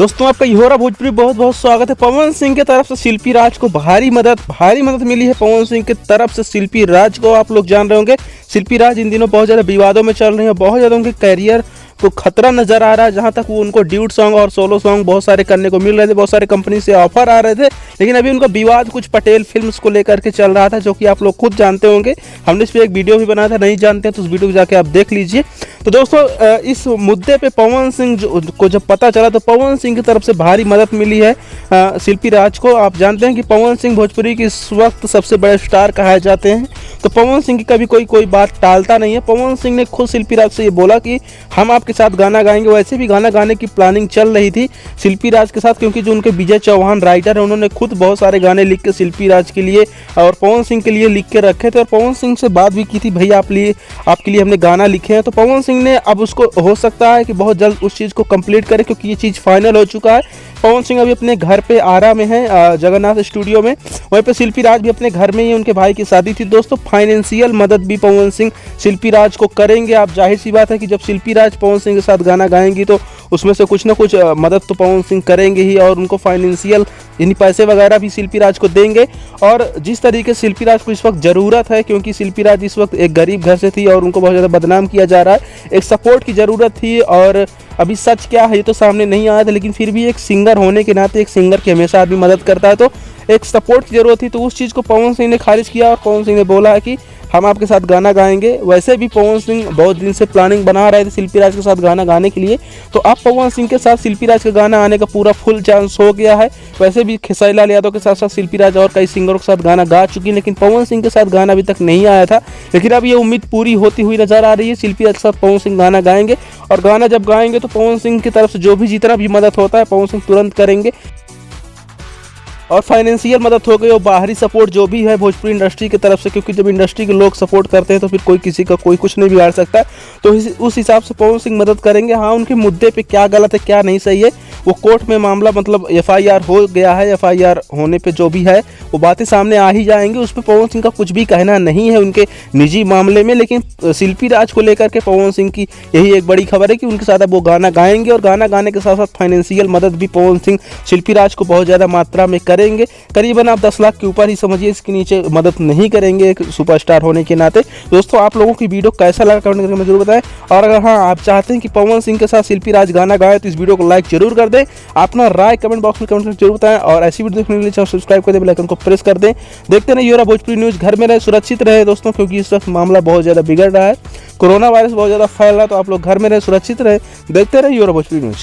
दोस्तों आपका योरा भोजपुरी बहुत बहुत स्वागत है। पवन सिंह की तरफ से शिल्पी राज को भारी मदद मिली है। पवन सिंह की तरफ से शिल्पी राज को आप लोग जान रहे होंगे, शिल्पी राज इन दिनों बहुत ज़्यादा विवादों में चल रही है। बहुत ज़्यादा उनके करियर को खतरा नजर आ रहा है। जहां तक वो उनको ड्यूट सॉन्ग और सोलो सॉन्ग बहुत सारे करने को मिल रहे थे, बहुत सारे कंपनी से ऑफर आ रहे थे, लेकिन अभी उनका विवाद कुछ पटेल फिल्म्स को लेकर के चल रहा था, जो कि आप लोग खुद जानते होंगे। हमने इस पर एक वीडियो भी बनाया था, नहीं जानते हैं तो उस वीडियो को जाके आप देख लीजिए। तो दोस्तों इस मुद्दे पे पवन सिंह को जब पता चला तो पवन सिंह की तरफ से भारी मदद मिली है शिल्पी राज को। आप जानते हैं कि पवन सिंह भोजपुरी की इस वक्त सबसे बड़े स्टार कहे जाते हैं, तो पवन सिंह की कभी कोई बात टालता नहीं है। पवन सिंह ने खुद शिल्पी राज से ये बोला कि हम आपके साथ गाना गाएंगे। वैसे भी गाना गाने की प्लानिंग चल रही थी शिल्पी राज के साथ, क्योंकि जो उनके विजय चौहान राइटर है उन्होंने खुद बहुत सारे गाने लिख के शिल्पी राज के लिए और पवन सिंह के लिए लिख के रखे थे, और पवन सिंह से बात भी की थी, भैया आपके लिए हमने गाना लिखे हैं। तो पवन सिंह ने अब उसको हो सकता है कि बहुत जल्द उस चीज़ को कंप्लीट करे, क्योंकि ये चीज़ फाइनल हो चुका है। पवन सिंह अभी अपने घर पे आरा में है, जगन्नाथ स्टूडियो में। वहीं पे शिल्पी राज भी अपने घर में ही, उनके भाई की शादी थी। दोस्तों फाइनेंशियल मदद भी पवन सिंह शिल्पी राज को करेंगे। आप जाहिर सी बात है कि जब शिल्पी राज पवन सिंह के साथ गाना गाएंगी तो उसमें से कुछ ना कुछ मदद तो पवन सिंह करेंगे ही, और उनको फाइनेंशियल यानी पैसे वगैरह भी शिल्पी राज को देंगे। और जिस तरीके से शिल्पी राज को इस वक्त ज़रूरत है, क्योंकि शिल्पी राज इस वक्त एक गरीब घर से थी और उनको बहुत ज़्यादा बदनाम किया जा रहा है, एक सपोर्ट की ज़रूरत थी। और अभी सच क्या है ये तो सामने नहीं आया था, लेकिन फिर भी एक सिंगर होने के नाते एक सिंगर की हमेशा आदमी मदद करता है, तो एक सपोर्ट की ज़रूरत थी। तो उस चीज़ को पवन सिंह ने खारिज किया और पवन सिंह ने बोला है कि हम आपके साथ गाना गाएंगे। वैसे भी पवन सिंह बहुत दिन से प्लानिंग बना रहे थे शिल्पी राज के साथ गाना गाने के लिए, तो अब पवन सिंह के साथ शिल्पी राज का गाना आने का पूरा फुल चांस हो गया है। वैसे भी खेसारी लाल यादव के साथ साथ शिल्पी राज और कई सिंगरों के साथ गाना गा चुकी है, लेकिन पवन सिंह के साथ गाना अभी तक नहीं आया था। लेकिन अब ये उम्मीद पूरी होती हुई नजर आ रही है, शिल्पी राज के साथ पवन सिंह गाना गाएंगे। और गाना जब गाएंगे तो पवन सिंह की तरफ से जो भी जितना भी मदद होता है पवन सिंह तुरंत करेंगे। और फाइनेंशियल मदद हो गई और बाहरी सपोर्ट जो भी है भोजपुरी इंडस्ट्री की तरफ से, क्योंकि जब इंडस्ट्री के लोग सपोर्ट करते हैं तो फिर कोई किसी का कोई कुछ नहीं बिगाड़ सकता, तो उस हिसाब से पवन सिंह मदद करेंगे। हाँ, उनके मुद्दे पे क्या गलत है क्या नहीं सही है वो कोर्ट में मामला मतलब FIR हो गया है। FIR होने पे जो भी है वो बातें सामने आ ही जाएंगी। उस पर पवन सिंह का कुछ भी कहना नहीं है उनके निजी मामले में। लेकिन शिल्पी राज को लेकर के पवन सिंह की यही एक बड़ी खबर है कि उनके साथ अब वो गाना गाएंगे, और गाना गाने के साथ साथ फाइनेंशियल मदद भी पवन सिंह शिल्पी राज को बहुत ज़्यादा मात्रा में करेंगे। करीबन आप 10 लाख के ऊपर ही समझिए, इसके नीचे मदद नहीं करेंगे एक सुपरस्टार होने के नाते। दोस्तों आप लोगों की वीडियो कैसा लगा कमेंट करके जरूर बताएं, और अगर हाँ आप चाहते हैं कि पवन सिंह के साथ शिल्पी राज गाना गाए तो इस वीडियो को लाइक जरूर कर दें। अपना राय कमेंट बॉक्स में कमेंट करके जरूर बताएं, और ऐसी वीडियो देखने के लिए चैनल सब्सक्राइब कर दें, बेल आइकन को प्रेस कर दें। देखते रहिए योरा भोजपुरी न्यूज़। घर में रहे, सुरक्षित रहे दोस्तों, क्योंकि इस वक्त मामला बहुत ज़्यादा बिगड़ रहा है, कोरोना वायरस बहुत ज़्यादा फैल रहा है, तो आप लोग घर में रहे, सुरक्षित रहे। देखते रहिए योरा भोजपुरी न्यूज़।